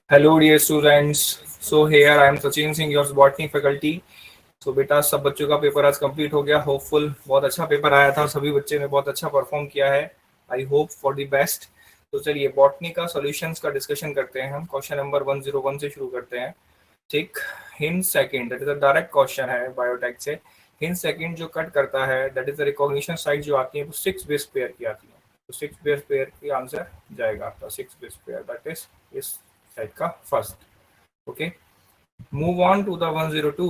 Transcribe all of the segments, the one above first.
Hello dear students. So here I am Sachin Singh, your botany faculty. So बेटा, सब बच्चों का पेपर आज कंप्लीट हो गया। होपफुल बहुत अच्छा पेपर आया था, सभी बच्चे ने बहुत अच्छा परफॉर्म किया है। I hope for the best. तो चलिए बॉटनी का सॉल्यूशंस का डिस्कशन करते हैं। हम क्वेश्चन नंबर 101 से शुरू करते हैं। ठीक। Hint second, that is a direct question है बायोटेक से। हिंट सेकंड जो कट करता है, that is the recognition site जो आती है वो 6 बेस पेयर की आती है। तो 6 बेस पेयर की आंसर जाएगा आपका 6 बेस पेयर, दैट इज इस साइड का first. Okay, move on to the 102.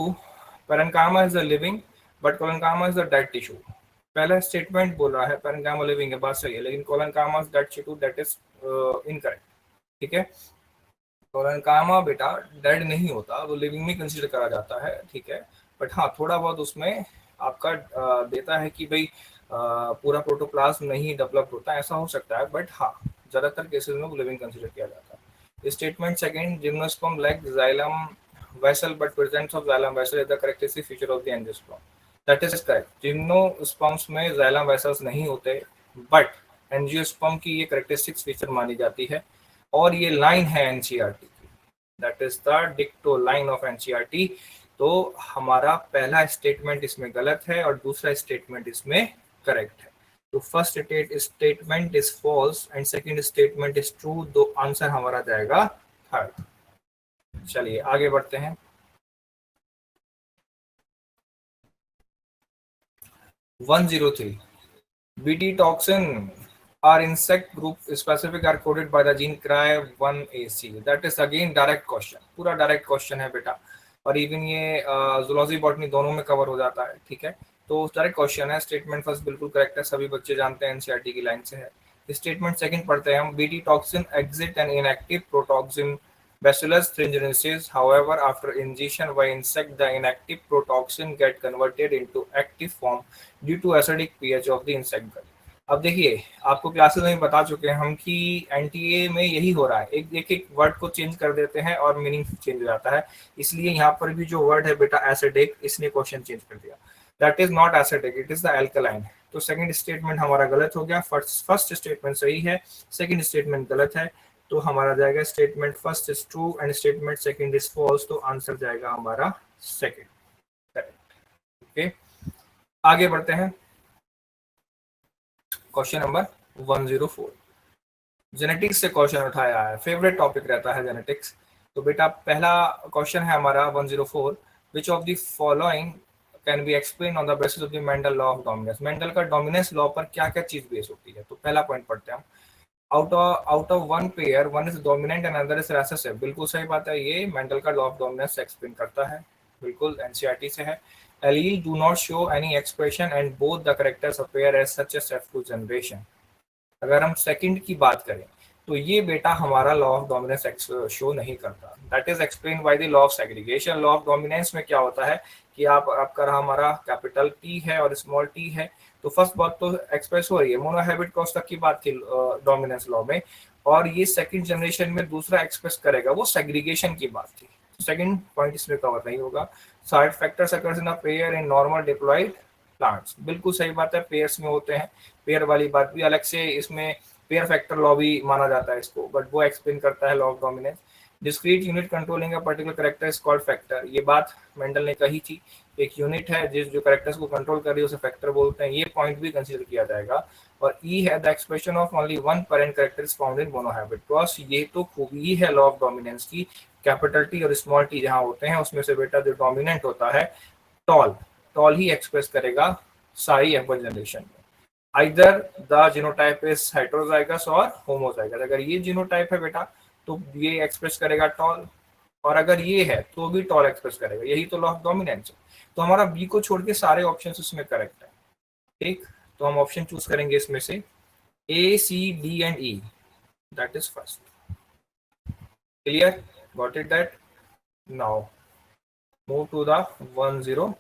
Parenchyma is a living, but collenchyma is a dead tissue. पहला स्टेटमेंट बोल रहा है पेरेंकाइमा लिविंग है, बात सही है, लेकिन collenchyma is dead tissue, that is incorrect. ठीक है, कोलेनकाइमा बेटा डेड नहीं होता, वो लिविंग में कंसीडर करा जाता है। ठीक है, बट हाँ थोड़ा बहुत उसमें आपका देता है कि भाई पूरा प्रोटोप्लाज्म नहीं डेवलप होता, ऐसा हो सकता है, बट हाँ ज्यादातर केसेस में वो लिविंग कंसीडर किया जाता है। Statement second, gymnosperm like xylem vessel but presence of xylem vessel is the characteristic feature of the angiosperm. That is correct. Gymnosperms में xylem vessels नहीं होते, बट एंजियोस्पर्म की ये कैरेक्टरिस्टिक्स फीचर मानी जाती है। और ये लाइन है एनसीईआरटी की, दैट इज द डिक्टो लाइन ऑफ एनसीईआरटी। तो हमारा पहला स्टेटमेंट इसमें गलत है और दूसरा स्टेटमेंट इसमें करेक्ट है। तो first statement is false and second statement is true. दो आंसर हमारा जाएगा थर्ड। चलिए आगे बढ़ते हैं। 103, BT toxin are insect group specific are coded by the gene CRY1AC. That is again direct question, पूरा डायरेक्ट क्वेश्चन है बेटा, और इवन ये जूलॉजी बॉटनी दोनों में कवर हो जाता है। ठीक है, तो डायरेक्ट क्वेश्चन है। स्टेटमेंट फर्स्ट बिल्कुल करेक्ट है, सभी बच्चे जानते हैं, एनसीईआरटी की लाइन से है। स्टेटमेंट सेकंड पढ़ते हैं हम। BT toxin exit an inactive protoxin Bacillus thuringiensis. However, after ingestion by insect, the inactive protoxin get converted into active form due to acidic pH of the insect gut. अब देखिए, आपको classes में बता चुके हैं हम कि एनटीए में यही हो रहा है, एक एक वर्ड को चेंज कर देते हैं और मीनिंग चेंज हो जाता है। इसलिए यहाँ पर भी जो वर्ड है बेटा एसिडिक, इसने क्वेश्चन चेंज कर दिया। That is not acidic, it is the alkaline. तो सेकंड स्टेटमेंट हमारा गलत हो गया, फर्स्ट स्टेटमेंट सही है, सेकंड स्टेटमेंट गलत है। तो हमारा जाएगा statement first is true and statement second is false. तो आंसर जाएगा हमारा सेकंड, करेक्ट। ओके, आगे बढ़ते हैं। क्वेश्चन नंबर 104, जेनेटिक्स से क्वेश्चन उठाया है, फेवरेट टॉपिक रहता है जेनेटिक्स। तो बेटा पहला क्वेश्चन है हमारा 104, विच of the following can be explain on the basis of the Mendel law of dominance. Mendel का डोमिनेंस लॉ पर क्या क्या चीज बेस होती है। तो पहला पॉइंट पढ़ते हैं हम। Out of one pair one is dominant and other is recessive. बिल्कुल सही बात है, ये मेंडल का लॉ ऑफ डोमिनेंस एक्सप्लेन करता है, बिल्कुल एनसीईआरटी से है। Allele do not show any expression and both the characters appear as such as F2 generation. अगर हम सेकंड की बात करें तो ये बेटा हमारा लॉ ऑफ डोमिनेंस शो नहीं करता। That is explain by the law of segregation. Law of dominance में क्या होता है कि आपका हमारा कैपिटल टी है और स्मॉल टी है। तो फर्स्ट बात तो एक्सप्रेस हो रही है, मोनोहैबिट क्रॉस तक की बात थी डोमिनेंस लॉ में, और ये सेकंड जनरेशन में दूसरा एक्सप्रेस करेगा, वो सेग्रीगेशन की बात थी। सेकंड पॉइंट इसमें कवर नहीं होगा। Side factors occurs in a pair in normal diploid plants. बिल्कुल सही बात है, पेयर्स में होते हैं। पेयर वाली बात भी अलग से, इसमें पेयर फैक्टर लॉ भी माना जाता है इसको, बट वो एक्सप्लेन करता है law of dominance. Discrete unit controlling a particular character is called factor. ये बात मेंडल ने कही थी, एक यूनिट है जिस जो कैरेक्टर्स को कंट्रोल कर रही है उसे फैक्टर बोलते हैं। ये पॉइंट भी कंसीडर किया जाएगा। और ई है the expression of only one parent character is found in monohybrid cross. ये तो खूबी है लॉ ऑफ डोमिनेंस की, कैपिटल टी और स्मॉल टी जहां होते हैं उसमें से बेटा जो डोमिनेंट होता है टॉल, टॉल ही एक्सप्रेस करेगा सारी F1 जनरेशन में। Either the genotype is heterozygous और होमोजाइगस। अगर ये जीनोटाइप है बेटा तो ये एक्सप्रेस करेगा टॉल, और अगर ये है तो भी टॉल एक्सप्रेस करेगा। यही तो लॉ ऑफ डोमिनेंस है। तो हमारा बी को छोड़ के सारे ऑप्शन इसमें करेक्ट है। ठीक, तो हम ऑप्शन चूज करेंगे इसमें से A C D and E, that is first. Clear, got it that. Now move to the 105।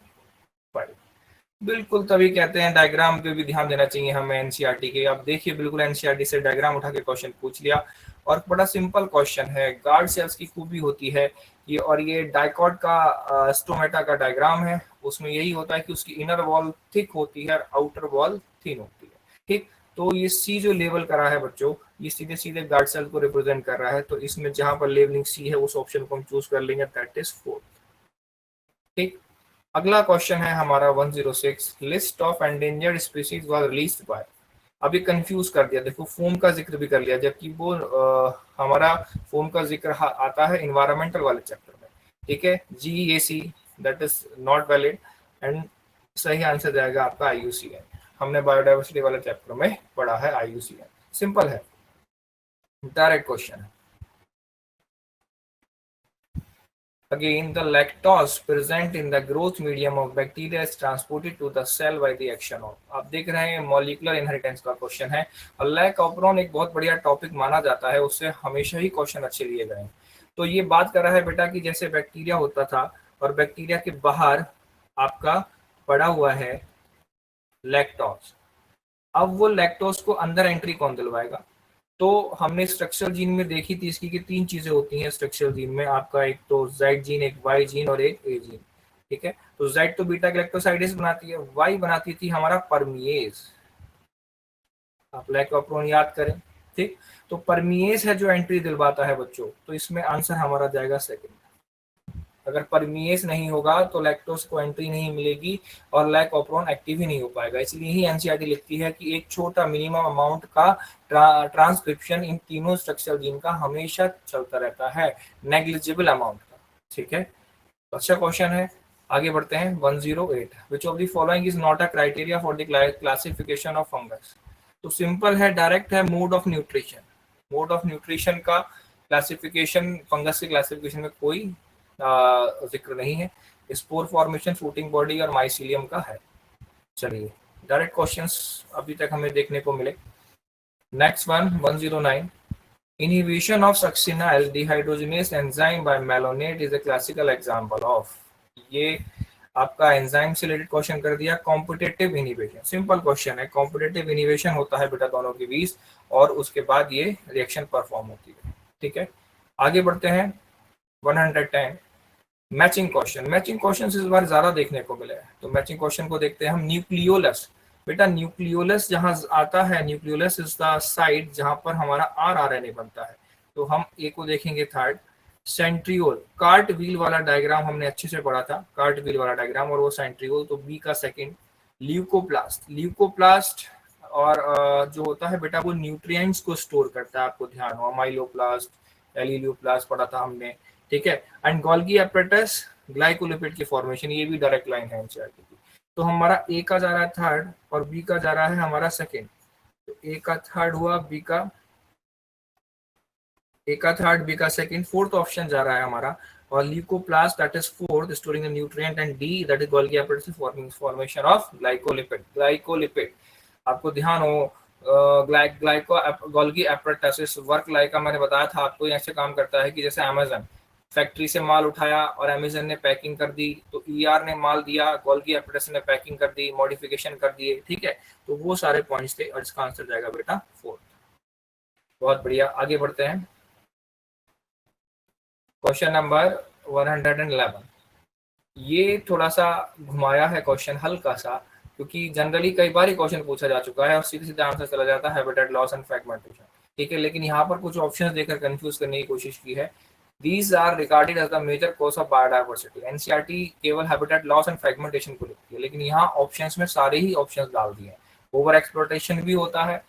बिल्कुल, तभी कहते हैं डायग्राम पे भी ध्यान देना चाहिए हमें एनसीईआरटी के। अब देखिए बिल्कुल एनसीईआरटी से डायग्राम उठा के क्वेश्चन पूछ लिया, और बड़ा सिंपल क्वेश्चन है। गार्ड सेल्स की खूबी होती है ये, और ये डाइकॉट का स्टोमेटा का डायग्राम है। उसमें यही होता है कि उसकी इनर वॉल थिक होती है और आउटर वॉल थिन होती है। ठीक, तो ये सी जो लेबल करा है बच्चों, ये सीधे सीधे गार्ड सेल को रिप्रेजेंट कर रहा है, तो इसमें जहां पर लेबलिंग सी है उस ऑप्शन को हम चूज कर लेंगे, दैट इज 4। ठीक, अगला क्वेश्चन है हमारा 106, list of endangered species was released by. अभी कंफ्यूज कर दिया, देखो फोम का जिक्र भी कर लिया, जबकि वो हमारा फोम का जिक्र आता है इन्वायरमेंटल वाले चैप्टर में। ठीक है, GEAC that is not valid, and सही आंसर जाएगा आपका IUCN। हमने बायोडाइवर्सिटी वाले चैप्टर में पढ़ा है IUCN, सिंपल है, डायरेक्ट क्वेश्चन है। Again, the lactose present in the growth medium of bacteria is transported to the cell by the action of। आप देख रहे हैं मॉलिक्यूलर इनहेरिटेंस का क्वेश्चन है, और लैक ऑपरॉन एक बहुत बढ़िया टॉपिक माना जाता है, उससे हमेशा ही क्वेश्चन अच्छे लिए गए हैं। तो ये बात कर रहा है बेटा कि जैसे बैक्टीरिया होता था और बैक्टीरिया के बाहर आपका पड़ा हुआ है लैक्टोज, अब वो लैक्टोज को अंदर एंट्री कौन दिलवाएगा? तो हमने स्ट्रक्चरल जीन में देखी थी इसकी कि 3 चीजें होती हैं स्ट्रक्चरल जीन में आपका, एक तो Z जीन, एक Y जीन और एक A जीन। ठीक है, तो Z तो बीटा गैलेक्टोसाइडेज बनाती है, Y बनाती थी हमारा परमिएज, आप लैक्टोप्रोन याद करें। ठीक, तो परमिएज है जो एंट्री दिलवाता है बच्चों, तो इसमें आंसर हमारा जाएगा सेकंड। अगर परमिएज नहीं होगा तो लैक्टोज को एंट्री नहीं मिलेगी और लैक्टोप्रोन एक्टिव ही नहीं हो पाएगा। इसलिए ही एनसीईआरटी लिखती है कि एक छोटा मिनिमम अमाउंट का ट्रांसक्रिप्शन इन तीनों स्ट्रक्चरल जीन का हमेशा चलता रहता है, नेग्लिजिबल अमाउंट का। ठीक है, तो अच्छा क्वेश्चन है, आगे बढ़ते हैं। 108, विच of the following is not a criteria for the classification of fungus. तो सिंपल है, डायरेक्ट है, mode of nutrition. Mode of nutrition का क्लासिफिकेशन, फंगस के क्लासिफिकेशन में कोई जिक्र नहीं है। स्पोर फॉर्मेशन, फ्रूटिंग बॉडी और माइसीलियम का है। चलिए डायरेक्ट क्वेश्चंस अभी तक हमें देखने को मिले। Next one 109, inhibition of succinyl dehydrogenase enzyme by malonate is a classical example of. ये आपका एंजाइम से रिलेटेड क्वेश्चन कर दिया। कॉम्पिटेटिव इनहिबिशन, सिंपल क्वेश्चन है, कॉम्पिटेटिव इनहिबिशन होता है बेटा दोनों के बीच, और उसके बाद ये रिएक्शन परफॉर्म होती है। ठीक है, आगे बढ़ते हैं। 110, मैचिंग क्वेश्चन। मैचिंग क्वेश्चन इस बार ज्यादा देखने को मिले हैं, तो मैचिंग क्वेश्चन को देखते हैं हम। न्यूक्लियोलस, बेटा न्यूक्लियोलस जहां आता है, न्यूक्लियोलस इज द साइट जहां पर हमारा RNA बनता है, तो हम ए को देखेंगे थर्ड। सेंट्रियोल, कार्ट व्हील वाला डायग्राम हमने अच्छे से पढ़ा था, कार्ट व्हील वाला डायग्राम, और वो सेंट्रियोल, तो बी का सेकंड। ल्यूकोप्लास्ट, ल्यूकोप्लास्ट और जो होता है बेटा वो न्यूट्रिएंट्स को स्टोर करता है, आपको ध्यान हो, माइलोप्लास्ट, एलिलियोप्लास्ट पढ़ा था हमने। ठीक है, एंड गोल्गी एपरेटस ग्लाइकोलिपिड की फॉर्मेशन, ये भी डायरेक्ट लाइन है एनसीईआरटी की। तो हमारा ए का जा रहा है थर्ड और बी का जा रहा है हमारा सेकंड, तो ए का थर्ड हुआ, बी का थर्ड, बी का सेकंड, फोर्थ ऑप्शन जा रहा है हमारा। और leucoplast that is fourth, storing the nutrient, and D that is Golgi apparatus formation of glycolipid. Glycolipid आपको ध्यान हो, गोल्गी एपरेटस वर्क लाइक का मैंने बताया था आपको, ऐसे काम करता है कि जैसे अमेज़न फैक्ट्री से माल उठाया और अमेज़न ने पैकिंग कर दी, तो ईआर ने माल दिया, गोल्गी एपरेटस ने पैकिंग कर दी, मॉडिफिकेशन कर दिए। ठीक है, तो वो सारे पॉइंट्स थे और इसका आंसर जाएगा बेटा फोर्थ। बहुत बढ़िया, आगे बढ़ते हैं। क्वेश्चन नंबर 111, ये थोड़ा सा घुमाया है क्वेश्चन, हल्का सा, क्योंकि जनरली कई बार ही क्वेश्चन पूछा जा चुका है और सीधे सीधे आंसर चला जाता है हैबिटेट लॉस एंड फ्रैगमेंटेशन। ठीक है, लेकिन यहाँ पर कुछ ऑप्शंस देकर कंफ्यूज करने की कोशिश की है। These are regarded as the major cause of biodiversity। NCERT केवल हैबिटेट लॉस एंड फ्रैगमेंटेशन को लिखती है, लेकिन यहाँ ऑप्शंस में सारे ही ऑप्शंस डाल दिए हैं। ओवर एक्सप्लॉयटेशन भी होता है,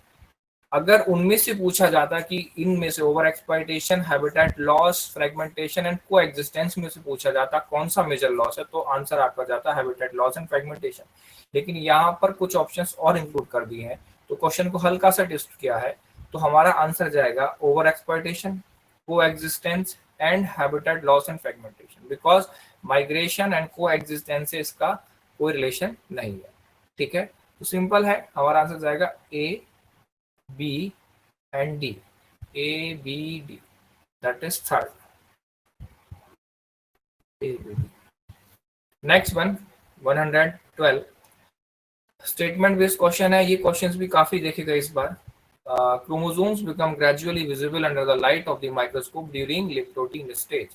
अगर उनमें से पूछा जाता कि इनमें से over exploitation, habitat loss, fragmentation and coexistence में से पूछा जाता कौन सा मेजर लॉस है, तो आंसर आपका जाता हैबिटेट लॉस एंड फ्रैगमेंटेशन। लेकिन यहाँ पर कुछ ऑप्शंस और इंक्लूड कर दिए हैं, तो क्वेश्चन को हल्का सा ट्विस्ट किया है, तो हमारा आंसर जाएगा over exploitation, coexistence and habitat loss and fragmentation, because migration and coexistence से इसका कोई रिलेशन नहीं है। ठीक है, तो सिंपल है, हमारा आंसर जाएगा ए, B and D, A, B, D, that is third, A, B, D. Next one 112, statement based question है, ये क्वेश्चंस भी काफी देखे गए इस बार। Chromosomes become gradually visible under the light of the microscope during leptotene stage.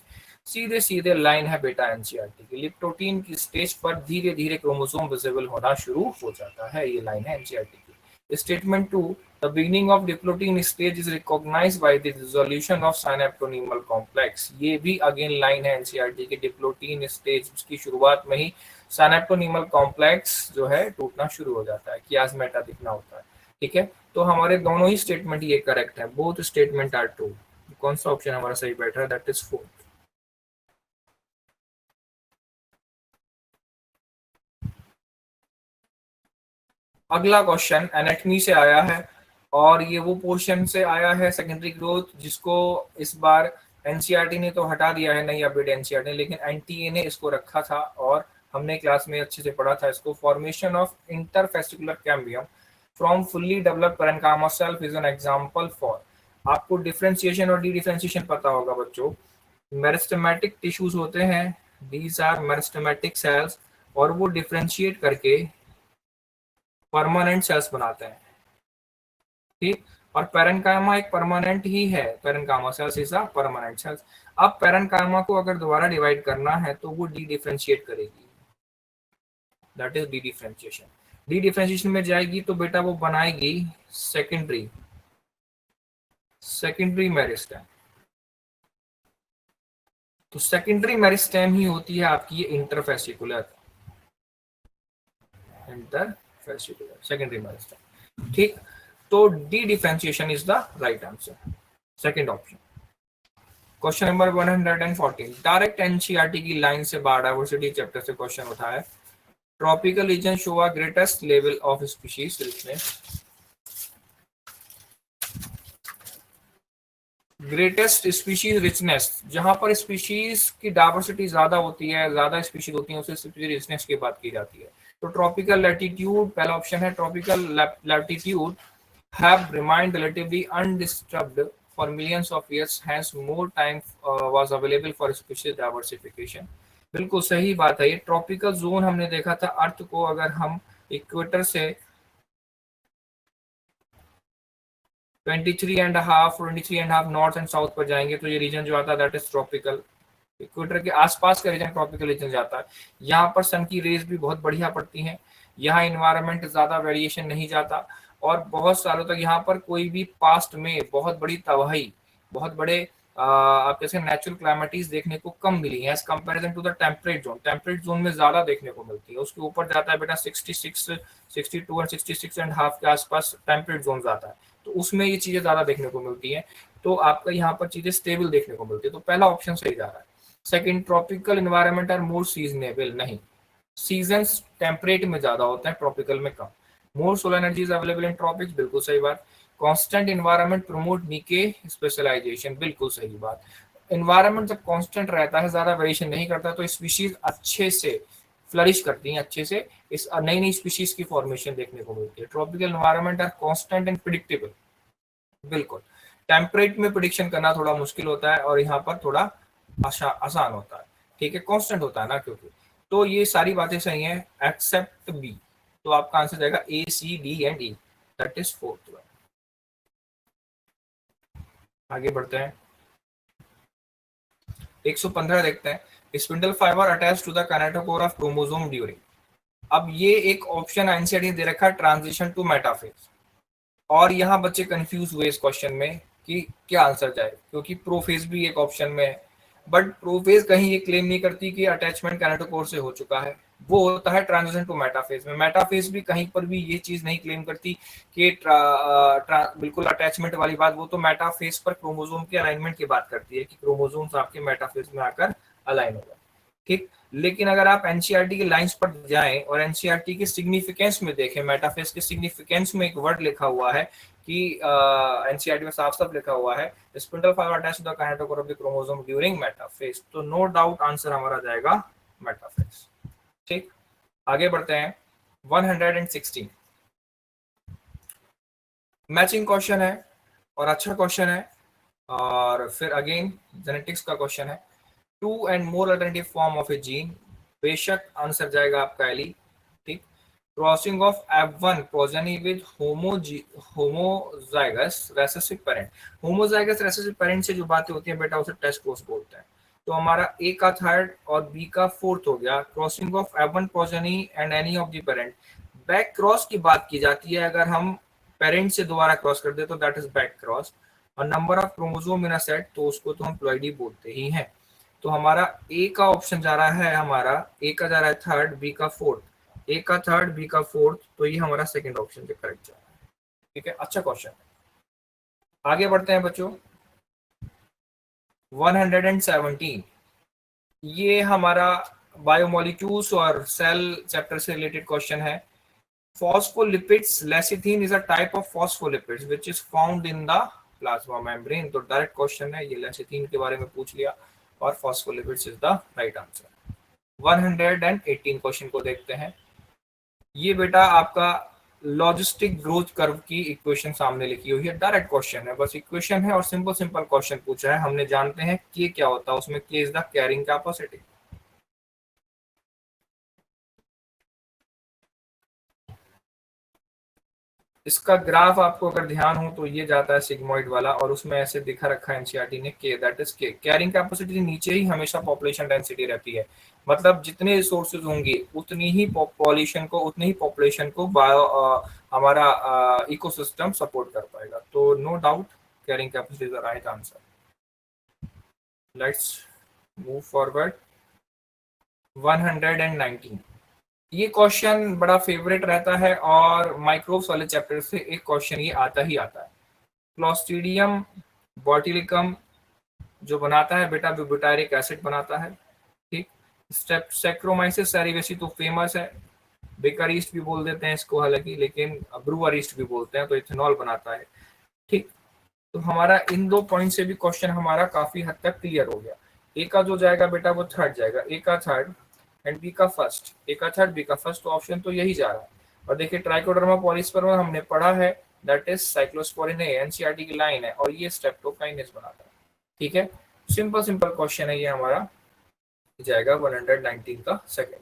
सीधे सीधे लाइन है बेटा एनसीईआरटी की, लिप्टोटीन की स्टेज पर धीरे धीरे क्रोमोसोम विजिबल होना शुरू हो जाता है, ये लाइन है एनसीईआरटी की। Statement 2, The beginning of diplotin stage is recognized by the dissolution of synaptonemal complex. ये भी अगेन लाइन है एनसीईआरटी की, डिप्लोटीन स्टेज की शुरुआत में ही साइनेप्टोनीमल कॉम्प्लेक्स जो है टूटना शुरू हो जाता है, कियास्मेटा दिखना होता है। ठीक है, तो हमारे दोनों ही स्टेटमेंट ये करेक्ट है, बोथ स्टेटमेंट आर ट्रू। कौन सा ऑप्शन हमारा सही बैठ रहा है? That is 4। अगला क्वेश्चन एनाटॉमी से आया है और ये वो पोर्शन से आया है सेकेंडरी ग्रोथ, जिसको इस बार एनसीईआरटी ने तो हटा दिया है, नहीं अपडेट एनसीईआरटी ने, लेकिन एनटीए ने इसको रखा था और हमने क्लास में अच्छे से पढ़ा था इसको। Formation of interfascicular cambium from fully developed parenchyma cell is an example for. आपको डिफरेंशिएशन और डी डिफरेंशिएशन पता होगा बच्चों। मेरिस्टेमेटिक टिश्यूज होते हैं, दीज आर मेरिस्टेमेटिक सेल्स, और वो डिफरेंशिएट करके परमानेंट सेल्स बनाते हैं। ठीक, और पैरेन्काइमा एक परमानेंट ही है, parenchyma sales is a permanent cells. अब पैरेन्काइमा को अगर दोबारा डिवाइड करना है तो वो डी डिफरेंशिएट करेगी, that is D differentiation. D differentiation में जाएगी तो बेटा वो बनाएगी सेकेंडरी मेरिस्टेम। तो सेकेंडरी मेरिस्टेम ही होती है आपकी ये इंटरफेसिकुलर सेकेंडरी मेरिस्टेम। ठीक, तो D differentiation is the right answer, second option. Question number 114, direct NCERT की लाइन से बायोडाइवर्सिटी चैप्टर से क्वेश्चन उठा है। Tropical region show a greatest level of species richness. Greatest species richness, जहां पर species की डाइवर्सिटी ज्यादा होती है, ज्यादा स्पीशीज होती है, उसे स्पीशीज रिचनेस की बात की जाती है। तो ट्रॉपिकल लैटिट्यूड पहला ऑप्शन है, tropical latitude have remained relatively undisturbed for millions of years, hence more time was available for species diversification। बिल्कुल सही बात है। ये ट्रॉपिकल जोन हमने देखा था अर्थ को, अगर हम इक्वेटर से 23.5 नॉर्थ एंड साउथ पर जाएंगे तो ये रीजन जो आता है दैट इज ट्रॉपिकल। इक्वेटर के आसपास का रीजन ट्रॉपिकल रीजन जाता है। यहाँ पर सन की रेज भी बहुत बढ़िया पड़ती हैं, यहाँ इन्वायरमेंट ज्यादा वेरिएशन नहीं जाता, और बहुत सालों तक यहाँ पर कोई भी पास्ट में बहुत बड़ी तबाही, बहुत बड़े आप कैसे नेचुरल क्लाइमेटीज देखने को कम मिली है as comparison to the temperate zone. Temperate zone में ज्यादा देखने को मिलती है, उसके ऊपर जाता है बेटा 66, 62 और 66.5 के आसपास टेम्परेट जोन जाता है, तो उसमें ये चीजें ज्यादा देखने को मिलती है। तो आपका यहाँ पर चीजें स्टेबल देखने को मिलती है, तो पहला ऑप्शन सही जा रहा है। Second, tropical environment are more seasonable, नहीं, सीजन्स टेम्परेट में ज्यादा होते हैं, ट्रॉपिकल में कम। More solar energy is available in tropics, बिल्कुल सही बात। कांस्टेंट एनवायरनमेंट प्रमोट डीके स्पेशलाइजेशन, बिल्कुल सही बात। एनवायरनमेंट जब कांस्टेंट रहता है, ज्यादा वेरिएशन नहीं करता, तो स्पीशीज अच्छे से फ्लरिश करती हैं, अच्छे से इस नई नई स्पीशीज की फॉर्मेशन देखने को मिलती है। Tropical environment are constant and predictable, बिल्कुल। टेम्परेट में प्रिडिक्शन करना थोड़ा मुश्किल होता है और यहाँ पर थोड़ा आसान होता है, ठीक है, कांस्टेंट होता है ना, क्योंकि तो ये सारी बातें सही हैं एक्सेप्ट बी। तो आपका आंसर जाएगा A, C, D and E, that is fourth one. आगे बढ़ते हैं, 115 देखते हैं। Spindle fibre attach to the kinetochore of chromosome during. अब ये एक ऑप्शन एनसीईआरटी दे रखा है, ट्रांजिशन टू मेटाफेज, और यहाँ बच्चे कंफ्यूज हुए इस क्वेश्चन में कि क्या आंसर जाए, क्योंकि प्रोफेज भी एक ऑप्शन में है, बट प्रोफेज कहीं ये क्लेम नहीं करती कि अटैचमेंट काइनेटोकोर से हो चुका है, वो होता है ट्रांजिशन टू मेटाफेज में। मेटाफेज भी कहीं पर भी ये चीज नहीं क्लेम करती कि बिल्कुल अटैचमेंट वाली बात, वो तो मेटाफेज पर क्रोमोसोम के अलाइनमेंट की बात करती है कि क्रोमोसोम्स आपके मेटाफेज में आकर अलाइन हो गए, ठीक। लेकिन अगर आप एनसीईआरटी की लाइंस पर जाएं और एनसीईआरटी के सिग्निफिकेंस में देखें, मेटाफेज के सिग्निफिकेंस में एक वर्ड लिखा हुआ है कि एनसीईआरटी में साफ साफ लिखा हुआ है spindle fibre attach to the kinetochore of the chromosome during metaphase, तो नो डाउट आंसर हमारा जाएगा मेटाफेज, ठीक। आगे बढ़ते हैं, 116 मैचिंग क्वेश्चन है और अच्छा क्वेश्चन है, और फिर अगेन जेनेटिक्स का क्वेश्चन है। 2 and more alternative form of a gene, बेशक आंसर जाएगा आपका एली, ठीक। Crossing of F1 progeny with homozygous recessive parent। homozygous recessive parent से जो बातें होती हैं बेटा उसे टेस्ट क्रॉस बोलते हैं। तो हमारा ए का थर्ड और बी का फोर्थ हो गया। Crossing of F1 progeny and any of the parent। Back cross की बात की जाती है अगर हम पेरेंट से दोबारा क्रॉस कर दे तो दैट इज बैक क्रॉस। और number of chromosome in a set, तो उसको तो हम प्लॉइडी बोलते ही हैं। तो हमारा ए का ऑप्शन जा रहा है, हमारा ए का जा रहा है थर्ड, बी का फोर्थ, ए का थर्ड, बी का फोर्थ, तो ये हमारा सेकंड ऑप्शन जो करेक्ट जा रहा है। ठीक है, अच्छा क्वेश्चन। आगे बढ़ते हैं बच्चों। 117, ये हमारा बायोमोलिक्यूल्स और सेल चैप्टर से रिलेटेड क्वेश्चन है। Phospholipids, lecithin is a type of phospholipids which is found in the plasma membrane. तो डायरेक्ट क्वेश्चन है, ये लेसिथिन के बारे में पूछ लिया और phospholipids is the right answer. 118 question को देखते हैं। ये बेटा आपका लॉजिस्टिक ग्रोथ कर्व की इक्वेशन सामने लिखी हुई है, डायरेक्ट क्वेश्चन है, बस इक्वेशन है और सिंपल सिंपल क्वेश्चन पूछा है। हमने जानते हैं कि क्या होता है उसमें, के इज द कैरिंग कैपेसिटी। इसका ग्राफ आपको अगर ध्यान हो तो ये जाता है सिग्मोइड वाला, और उसमें ऐसे दिखा रखा है एनसीईआरटी ने के, दैट इज के। कैरिंग कैपेसिटी नीचे ही हमेशा पॉपुलेशन डेंसिटी रहती है, मतलब जितने रिसोर्सेज होंगे उतनी ही पॉपुलेशन को, उतनी ही पॉपुलेशन को हमारा इकोसिस्टम सपोर्ट कर पाएगा। तो no doubt carrying capacity is the right answer. Let's move forward. 119, ये क्वेश्चन बड़ा फेवरेट रहता है और माइक्रोब्स वाले चैप्टर से एक क्वेश्चन ये आता ही आता है। क्लोस्ट्रीडियम बोtulinum जो बनाता है बेटा ब्यूटारिक एसिड बनाता है, ठीक। सैक्रोमाइसिस सेरिवेसी तो फेमस है, बेकर ईस्ट भी बोल देते हैं इसको हालांकि, लेकिन ब्रूअर ईस्ट भी बोलते हैं, तो इथेनॉल बनाता है, ठीक। तो हमारा इन दो पॉइंट से भी क्वेश्चन हमारा काफी हद तक क्लियर हो गया। ए का जो जाएगा बेटा वो थर्ड जाएगा, ए का थर्ड एंड बी का फर्स्ट, ए का थर्ड बी का फर्स्ट, तो ऑप्शन तो यही जा रहा है। और देखिए ट्राइकोडर्मा पॉलीस्पर्मा हमने पढ़ा है, दैट इज साइक्लोस्पोरिन, एनसीईआरटी की लाइन है, और ये स्ट्रेप्टोकाइनेस बनाता है, ठीक है। सिंपल सिंपल क्वेश्चन है ये हमारा, जाएगा 119 का सेकंड।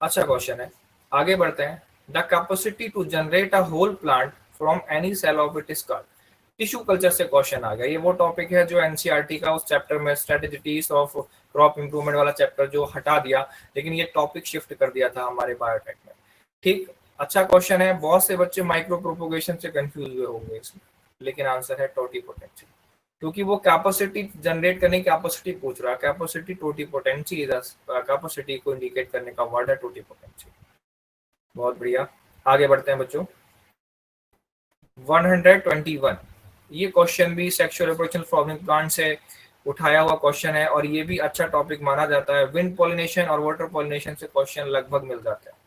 अच्छा क्वेश्चन है, आगे बढ़ते हैं। The capacity to generate a whole plant from any cell of it is called. Tissue culture से क्वेश्चन आ गया। ये वो टॉपिक है जो एनसीईआरटी का उस चैप्टर में स्ट्रेटेजीज ऑफ क्रॉप इंप्रूवमेंट वाला चैप्टर जो हटा दिया, लेकिन ये टॉपिक शिफ्ट कर दिया था हमारे बायोटेक में, ठीक। अच्छा क्वेश्चन है, बहुत से बच्चे माइक्रो प्रोपोगेशन से कंफ्यूज हुए होंगे इसमें, लेकिन आंसर है टोटीपोटेंसी, क्योंकि वो कैपेसिटी जनरेट करने की कैपेसिटी पूछ रहा है। कैपेसिटी टोटीपोटेंसी, कैपेसिटी को इंडिकेट करने का वर्ड है टोटीपोटेंसी। बहुत बढ़िया, आगे बढ़ते हैं बच्चों। 121, ये क्वेश्चन भी सेक्सुअल रिप्रोडक्शन फ्रॉम प्लांट से उठाया हुआ क्वेश्चन है, और ये भी अच्छा टॉपिक माना जाता है। विंड पॉलिनेशन और वाटर पॉलिनेशन से क्वेश्चन लगभग मिल जाते हैं।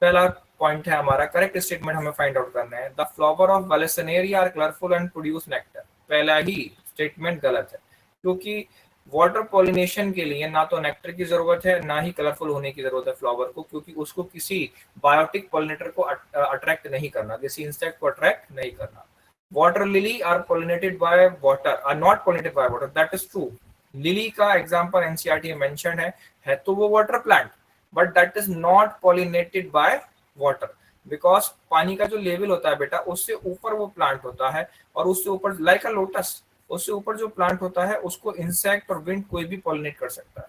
पहला पॉइंट है हमारा, करेक्ट स्टेटमेंट हमें फाइंड आउट करना है। The flower of Vallisneria are colourful and produce nectar. पहला ही स्टेटमेंट गलत है, क्योंकि वाटर पॉलिनेशन के लिए ना तो नेक्टर की जरूरत है ना ही कलरफुल होने की जरूरत है फ्लावर को, क्योंकि उसको किसी बायोटिक पॉलिनेटर को अट्रैक्ट नहीं करना, किसी इंसेक्ट को अट्रैक्ट नहीं करना। Water lily are pollinated by water, are not pollinated by water, that is true. Lily का एग्जांपल एनसीईआरटी में मेंशन है तो वो water plant, but that is not pollinated by water, because पानी का जो लेवल होता है बेटा उससे ऊपर वो प्लांट होता है, और उससे ऊपर लाइक अ लोटस, उससे ऊपर जो प्लांट होता है उसको इंसेक्ट और विंड कोई भी पॉलिनेट कर सकता है,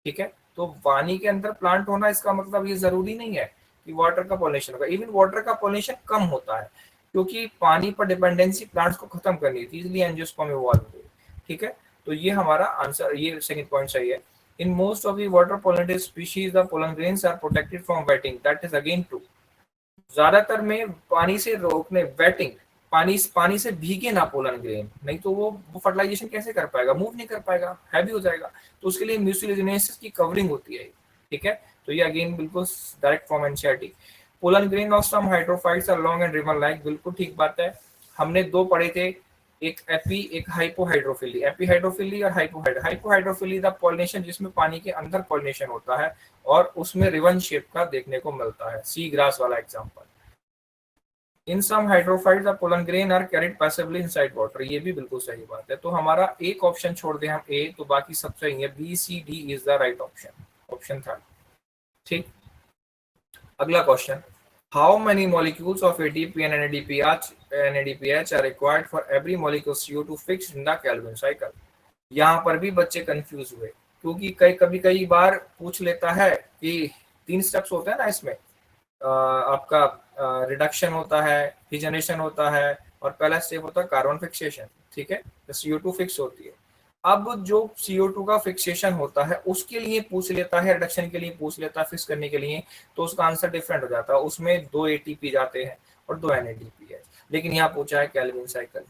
ठीक है। तो पानी के अंदर प्लांट होना इसका मतलब ये जरूरी नहीं है कि वाटर का पॉलिनेशन होगा। इवन वाटर का पॉलिनेशन कम होता है, क्योंकि पानी पर डिपेंडेंसी प्लांट्स को खत्म करनी थी, इसलिए एंजियोस्पर्म इवॉल्व हुए, ठीक है। तो ये हमारा आंसर, ये सेकंड पॉइंट सही है। In most of the water pollinated species the pollen grains are protected from wetting, that is again true. ज्यादातर में पानी से रोकने, वेटिंग, पानी से भीगे ना पोलन ग्रेन, नहीं तो वो फर्टिलाइजेशन कैसे कर पाएगा, मूव नहीं कर पाएगा, हैवी हो जाएगा, तो उसके लिए म्यूसिलिनेसिस की कवरिंग होती है, ठीक है। तो ये अगेन बिल्कुल direct from NCERT. Pollen grain of some hydrophytes are long and ribbon like, बिल्कुल ठीक बात है। हमने दो पढ़े थे, एक एपी एक हाइपोहाइड्रोफिली। एपीहाइड्रोफिली और हाइपोहाइड्रोफिली द पॉलिनेशन जिसमें पानी के अंदर पॉलिनेशन होता है और उसमें रिबन शेप का देखने को मिलता है, सी ग्रास वाला example. In some hydrophytes the pollen grain are carried passively inside water, ये भी बिल्कुल सही बात है। तो हमारा एक ऑप्शन छोड़ दें हम ए, तो बाकी सब सही है, B C D is the right option, option third, ठीक। अगला question, how many molecules of ATP and NADPH are required for every molecule CO2 fixed in the Calvin cycle. यहाँ पर भी बच्चे कंफ्यूज हुए, क्योंकि कई बार पूछ लेता है कि 3 स्टेप्स होते हैं ना इसमें, आपका रिडक्शन होता है, रिजनरेशन होता है, और पहला स्टेप होता है कार्बन फिक्सेशन, ठीक है, तो CO2 फिक्स होती है। अब जो CO2 का फिक्सेशन होता है उसके लिए पूछ लेता है, रिडक्शन के लिए पूछ लेता है, फिक्स करने के लिए, तो उसका आंसर डिफरेंट हो जाता है, उसमें 2 ATP जाते हैं और 2 NADP है। लेकिन यहाँ पूछा है केल्विन साइकिल,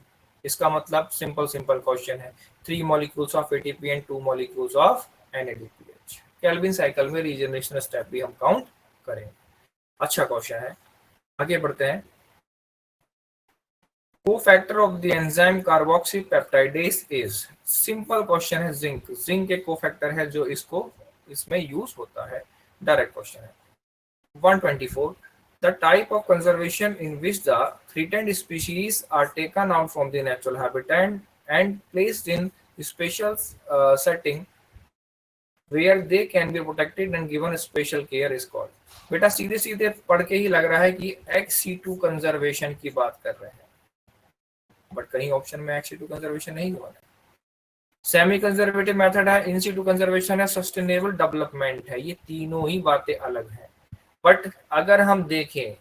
इसका मतलब सिंपल क्वेश्चन है, 3 molecules of ATP and 2 molecules of NADPH। Calvin cycle में रीजनरेशन स्टेप भी हम काउंट करेंगे। अच्छा क्वेश्चन है, आगे बढ़ते हैं। Cofactor of the enzyme carboxy peptidase is, simple question है, जिंक। जिंक एक कोफैक्टर है जो इसमें यूज होता है, डायरेक्ट क्वेश्चन है। 124, the type of conservation in which the threatened species are taken out from the natural habitat and placed in special setting where they can be protected and given special care is called। बेटा सीधे सीधे पढ़ के ही लग रहा है कि XC2 conservation की बात कर रहे हैं, बट कहीं ऑप्शन में XC2 कंजर्वेशन नहीं हुआ है। सेमी कंजर्वेटिव मेथड है, इन सिटू कंजर्वेशन है, सस्टेनेबल डेवलपमेंट है, ये तीनों ही बातें अलग हैं। बट अगर हम देखें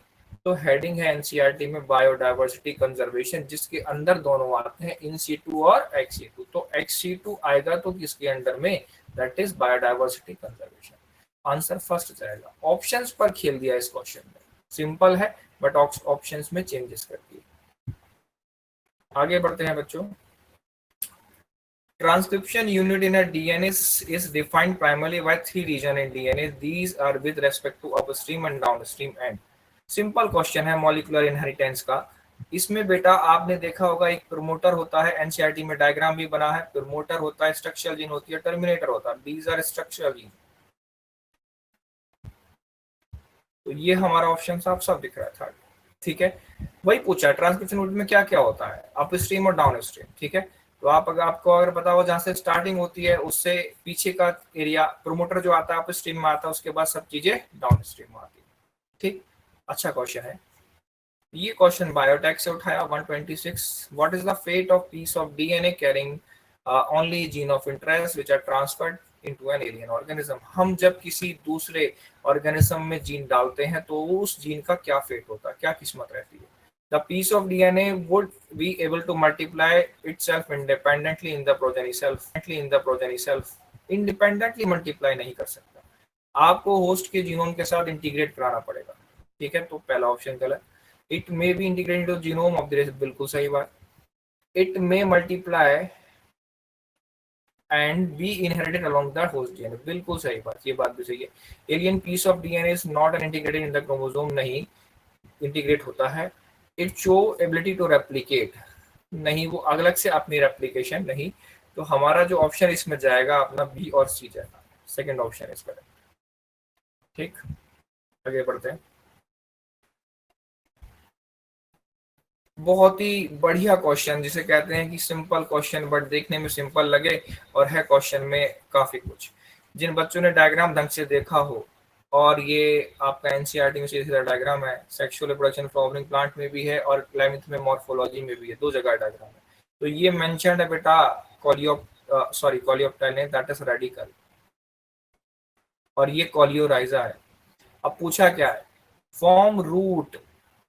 तो हेडिंग है एनसीईआरटी में बायोडायवर्सिटी कंजर्वेशन, जिसके अंदर दोनों आते हैं, इन सीटू और एक्स-सी2। तो एक्स-सी2 आएगा तो किसके अंडर में, that is biodiversity conservation. Answer first जाएगा। ऑप्शंस पर खेल दिया इस क्वेश्चन में, सिंपल है बट ऑप्शंस में चेंजेस कर दिए। आगे बढ़ते हैं बच्चों। Transcription unit in a DNA is defined primarily by 3 regions in DNA. These are with respect to upstream and downstream end. Simple question है मॉलिक्यूलर इनहेरिटेंस का। इसमें बेटा आपने देखा होगा एक प्रमोटर होता है, एनसीईआरटी में डायग्राम भी बना है, प्रमोटर होता है, स्ट्रक्चरल जीन होती है, टर्मिनेटर होता है, दीज आर स्ट्रक्चरल जीन। तो ये हमारा ऑप्शन साफ साफ दिख रहा था, ठीक है। वही पूछा ट्रांसक्रिप्शन यूनिट में क्या क्या होता है, अपस्ट्रीम और डाउनस्ट्रीम, ठीक है। तो आपको अगर पता हो जहां से स्टार्टिंग होती है उससे पीछे का एरिया प्रमोटर जो आता है अपस्ट्रीम में आता है, उसके बाद सब चीजें डाउनस्ट्रीम में आती है, ठीक। अच्छा क्वेश्चन है ये, क्वेश्चन बायोटेक से उठाया। 126, what is the fate of piece of DNA carrying only gene of interest which are transferred into an alien organism. हम जब किसी दूसरे ऑर्गेनिज्म में जीन डालते हैं तो उस जीन का क्या फेट होता है, क्या किस्मत रहती है। The piece of DNA would be able to multiply itself independently in the progeny self। independently multiply नहीं कर सकता, आपको होस्ट के जीनोम के साथ इंटीग्रेट कराना पड़ेगा, ठीक है। तो पहला ऑप्शन गलत। It may be integrated to genome of the race, बिल्कुल सही बात। It may multiply and be inherited along the host DNA, बिल्कुल सही बात, ये बात भी सही है। Alien piece of DNA is not an integrated in the chromosome, नहीं इंटीग्रेट होता है। It show ability to replicate, नहीं वो अलग से अपनी रेप्लिकेशन नहीं। तो हमारा जो ऑप्शन इसमें जाएगा अपना बी और सी जाएगा, सेकंड ऑप्शन इस पर, ठीक। आगे बढ़ते हैं। बहुत ही बढ़िया क्वेश्चन, जिसे कहते हैं कि सिंपल क्वेश्चन बट देखने में सिंपल लगे और है क्वेश्चन में काफी कुछ। जिन बच्चों ने डायग्राम ढंग से देखा हो, और ये आपका एनसीईआरटी में सीधा डायग्राम है, सेक्सुअल रिप्रोडक्शन फ्लावरिंग प्लांट में भी है और 11th में मॉर्फोलॉजी में भी है, 2 जगह डायग्राम है। तो ये मेंशन्ड है बेटा कॉलियोप्टेल ने, दैट इज रेडिकल, और ये कॉलियोराइजा है। अब पूछा क्या है, form root,